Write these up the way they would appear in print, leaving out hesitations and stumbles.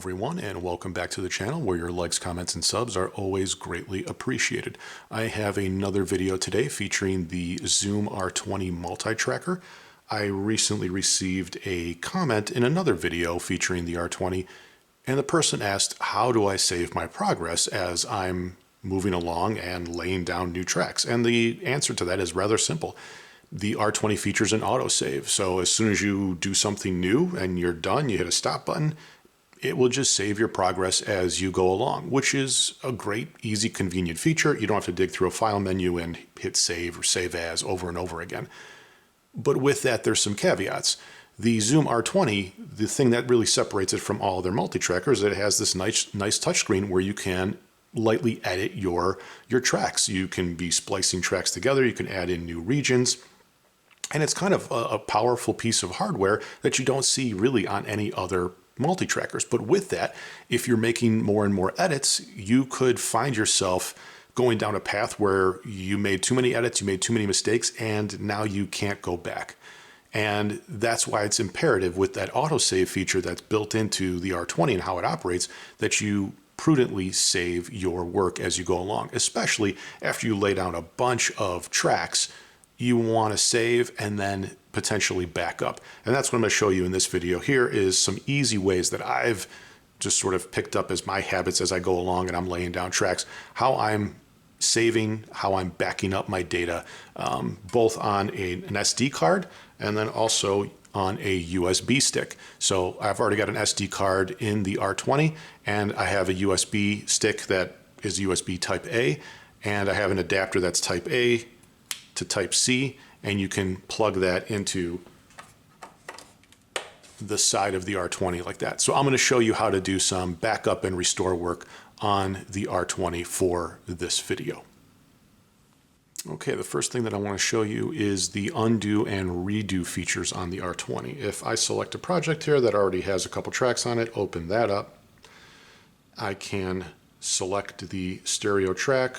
everyone, and welcome back to the channel where your likes, comments, and subs are always greatly appreciated. I have another video today featuring the ZOOM R20 multi-tracker. I recently received a comment in another video featuring the R20, and the person asked, how do I save my progress as I'm moving along and laying down new tracks? And the answer to that is rather simple. The R20 features an autosave, so as soon as you do something new and you're done, you hit a stop button, it will just save your progress as you go along, which is a great, easy, convenient feature. You don't have to dig through a file menu and hit save or save as over and over again. But with that, there's some caveats. The ZOOM R20, the thing that really separates it from all other multi-trackers, is that it has this nice touchscreen where you can lightly edit your tracks. You can be splicing tracks together, you can add in new regions, and it's kind of a powerful piece of hardware that you don't see really on any other multi-trackers. But with that, if you're making more and more edits, you could find yourself going down a path where you made too many edits, you made too many mistakes, and now you can't go back. And that's why it's imperative with that autosave feature that's built into the R20 and how it operates, that you prudently save your work as you go along, especially after you lay down a bunch of tracks. You want to save and then potentially back up. And that's what I'm going to show you in this video. Here is some easy ways that I've just sort of picked up as my habits as I go along and I'm laying down tracks, how I'm saving, how I'm backing up my data, both on an SD card and then also on a USB stick. So I've already got an SD card in the R20 and I have a USB stick that is USB type A, and I have an adapter that's type A to type C, and you can plug that into the side of the R20 like that. So I'm going to show you how to do some backup and restore work on the R20 for this video. Okay, the first thing that I want to show you is the undo and redo features on the R20. If I select a project here that already has a couple tracks on it, open that up, I can select the stereo track.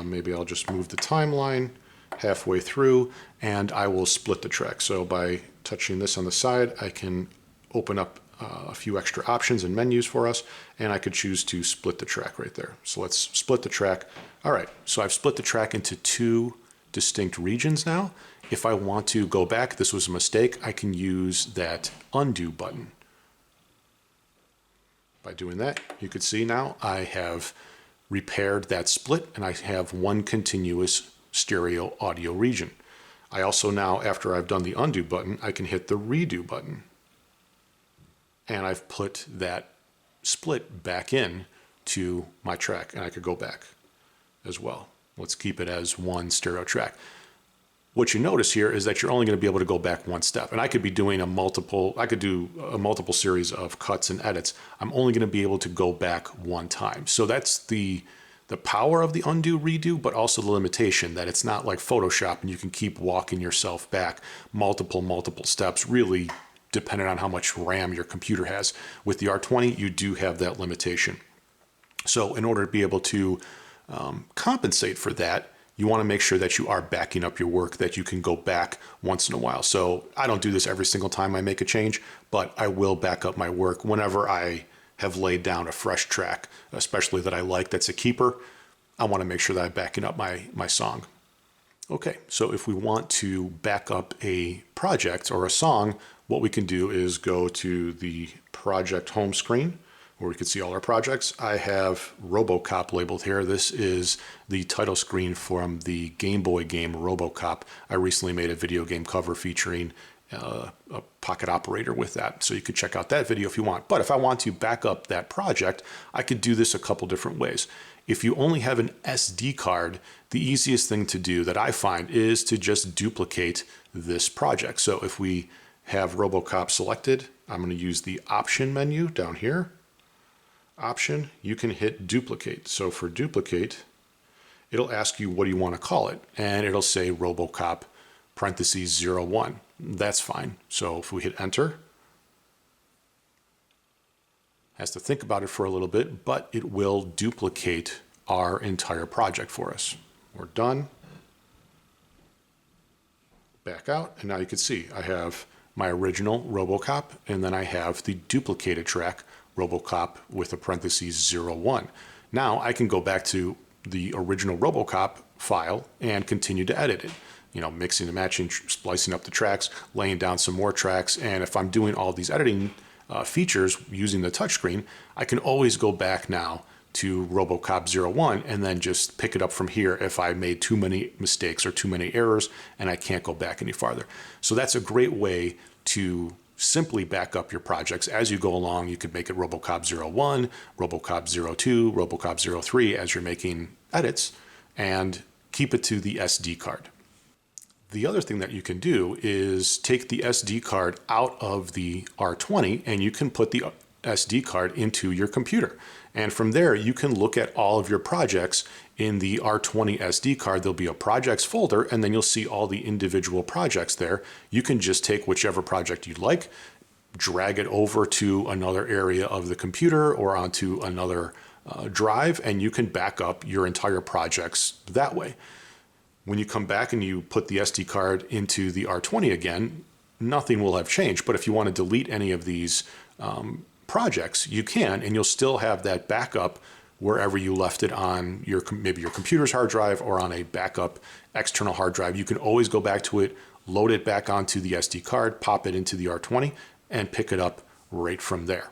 Maybe I'll just move the timeline halfway through and I will split the track. So by touching this on the side, I can open up a few extra options and menus for us, and I could choose to split the track right there. So let's split the track. All right, so I've split the track into two distinct regions now. If I want to go back, this was a mistake, I can use that undo button. By doing that, you could see now I have repaired that split and I have one continuous stereo audio region. I also now, after I've done the undo button, I can hit the redo button. And I've put that split back in to my track, and I could go back as well. Let's keep it as one stereo track. What you notice here is that you're only going to be able to go back one step. And I could be doing I could do a multiple series of cuts and edits. I'm only going to be able to go back one time. So that's the power of the undo redo, but also the limitation that it's not like Photoshop and you can keep walking yourself back multiple steps, really depending on how much RAM your computer has. With the R20, you do have that limitation. So in order to be able to compensate for that, you want to make sure that you are backing up your work, that you can go back once in a while. So I don't do this every single time I make a change, but I will back up my work whenever I have laid down a fresh track, especially that I like, that's a keeper. I want to make sure that I'm backing up my song. Okay, so if we want to back up a project or a song, what we can do is go to the project home screen where we can see all our projects. I have RoboCop labeled here. This is the title screen from the Game Boy game RoboCop. I recently made a video game cover featuring a pocket operator with that. So you could check out that video if you want. But if I want to back up that project, I could do this a couple different ways. If you only have an SD card, the easiest thing to do that I find is to just duplicate this project. So if we have RoboCop selected, I'm going to use the option menu down here. Option, you can hit duplicate. So for duplicate, it'll ask you what do you want to call it, and it'll say RoboCop parentheses 01. That's fine. So if we hit enter, has to think about it for a little bit, but it will duplicate our entire project for us. We're done. Back out, and now you can see I have my original RoboCop, and then I have the duplicated track RoboCop with a parentheses 01. Now I can go back to the original RoboCop file and continue to edit it. You know, mixing and matching, splicing up the tracks, laying down some more tracks. And if I'm doing all these editing features using the touchscreen, I can always go back now to RoboCop 01 and then just pick it up from here if I made too many mistakes or too many errors and I can't go back any farther. So that's a great way to simply back up your projects as you go along. You could make it RoboCop 01, RoboCop 02, RoboCop 03 as you're making edits, and keep it to the SD card. The other thing that you can do is take the SD card out of the R20 and you can put the SD card into your computer. And from there, you can look at all of your projects in the R20 SD card. There'll be a projects folder, and then you'll see all the individual projects there. You can just take whichever project you'd like, drag it over to another area of the computer or onto another drive, and you can back up your entire projects that way. When you come back and you put the SD card into the R20 again, nothing will have changed. But if you want to delete any of these projects, you can, and you'll still have that backup wherever you left it on your maybe your computer's hard drive or on a backup external hard drive. You can always go back to it, load it back onto the SD card, pop it into the R20, and pick it up right from there.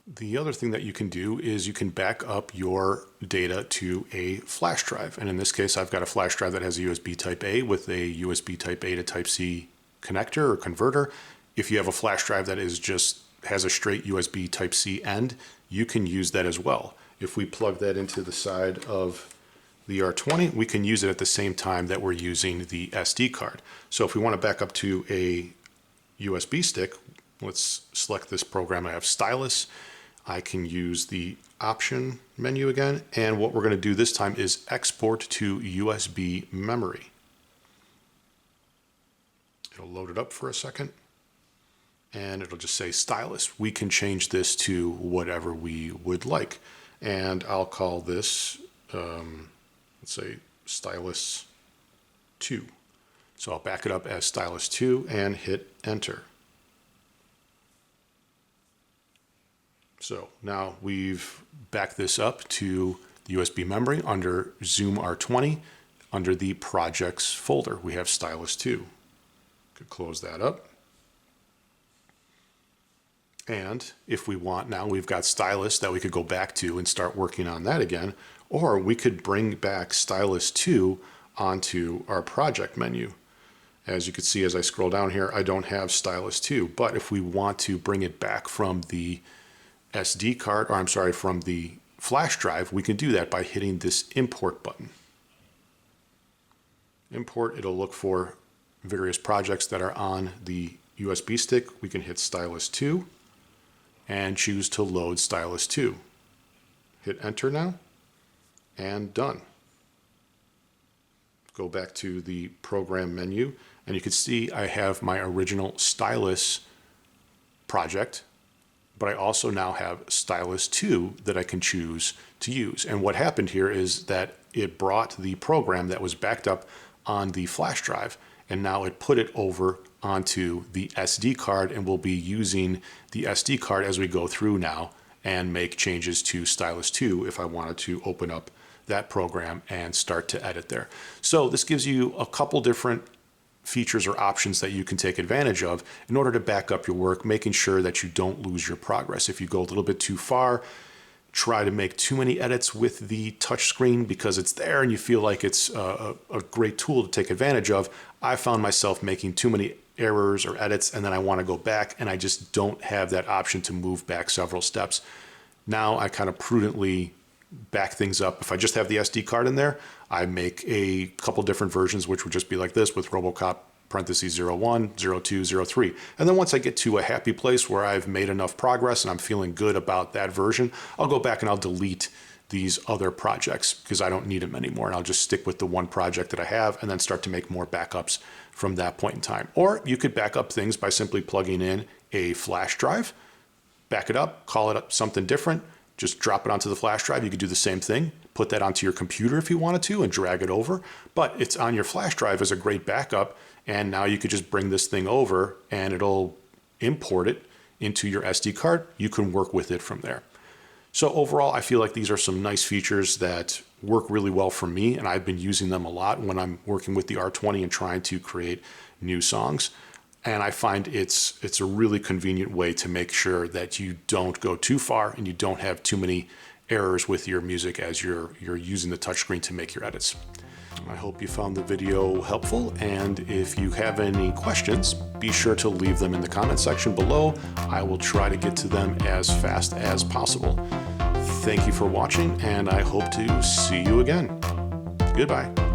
The other thing that you can do is you can back up your data to a flash drive. And in this case, I've got a flash drive that has a USB Type A with a USB Type A to Type C connector or converter. If you have a flash drive that is just has a straight USB Type C end, you can use that as well. If we plug that into the side of the R20, we can use it at the same time that we're using the SD card. So if we want to back up to a USB stick, let's select this program. I have Stylus. I can use the option menu again, and what we're going to do this time is export to USB memory. It'll load it up for a second, and it'll just say Stylus. We can change this to whatever we would like, and I'll call this, let's say, Stylus 2. So I'll back it up as Stylus 2 and hit Enter. So now we've backed this up to the USB memory under ZOOM R20 under the projects folder. We have Stylus 2. Could close that up. And if we want, now we've got Stylus that we could go back to and start working on that again, or we could bring back Stylus 2 onto our project menu. As you can see, as I scroll down here, I don't have Stylus 2, but if we want to bring it back from the SD card, or I'm sorry, from the flash drive, we can do that by hitting this import button. Import, it'll look for various projects that are on the USB stick. We can hit Stylus 2 and choose to load Stylus 2. Hit Enter now, and done. Go back to the program menu, and you can see I have my original Stylus project, but I also now have Stylus 2 that I can choose to use. And what happened here is that it brought the program that was backed up on the flash drive, and now it put it over onto the SD card, and we'll be using the SD card as we go through now and make changes to Stylus 2 if I wanted to open up that program and start to edit there. So this gives you a couple different features or options that you can take advantage of in order to back up your work, making sure that you don't lose your progress. If you go a little bit too far, try to make too many edits with the touchscreen because it's there and you feel like it's a great tool to take advantage of. I found myself making too many errors or edits, and then I want to go back and I just don't have that option to move back several steps. Now I kind of prudently back things up. If I just have the SD card in there, I make a couple different versions, which would just be like this with RoboCop parentheses 01, 02, 03. And then once I get to a happy place where I've made enough progress and I'm feeling good about that version, I'll go back and I'll delete these other projects because I don't need them anymore. And I'll just stick with the one project that I have and then start to make more backups from that point in time. Or you could back up things by simply plugging in a flash drive, back it up, call it up something different, just drop it onto the flash drive. You could do the same thing, put that onto your computer if you wanted to and drag it over, but it's on your flash drive as a great backup. And now you could just bring this thing over and it'll import it into your SD card, you can work with it from there. So overall, I feel like these are some nice features that work really well for me, and I've been using them a lot when I'm working with the R20 and trying to create new songs. And I find it's a really convenient way to make sure that you don't go too far and you don't have too many errors with your music as you're using the touchscreen to make your edits. I hope you found the video helpful, and if you have any questions, be sure to leave them in the comment section below. I will try to get to them as fast as possible. Thank you for watching, and I hope to see you again. Goodbye.